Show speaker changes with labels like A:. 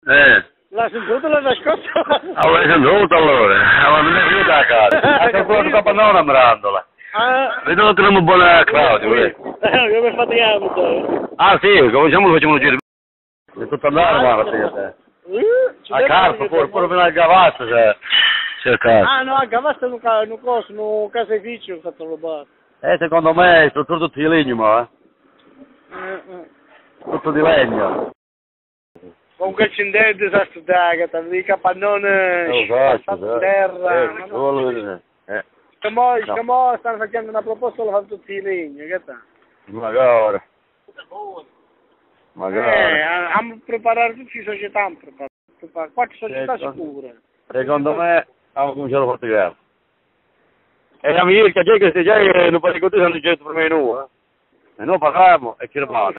A: L'ha sentito l'ha nascosto?
B: L'ho sentito allora, ma non è venuta a casa. Anche quello che non una brandola. Vedo che non è buona Claudio,
A: Come fatiamo?
B: Ah sì, cominciamo facciamo un giro. È tutto andare, guarda. A Carpa, pure per la Gavassa c'è il caso.
A: Ah no, a Gavassa non caseificio ho fatto rubato.
B: Secondo me è tutto di legno, ma tutto di legno.
A: Comunque c'è un disastro d'agata, di capannone, terra. Stiamo stanno facendo una proposta, lo fanno tutti i legni, che sta?
B: Magari.
A: Abbiamo preparato tutte le società, quattro società sicure.
B: Secondo me abbiamo cominciato a Portogallo. E la mia che già non può ricordarsi hanno chiesto per me noi, e noi paghiamo e chi lo paga.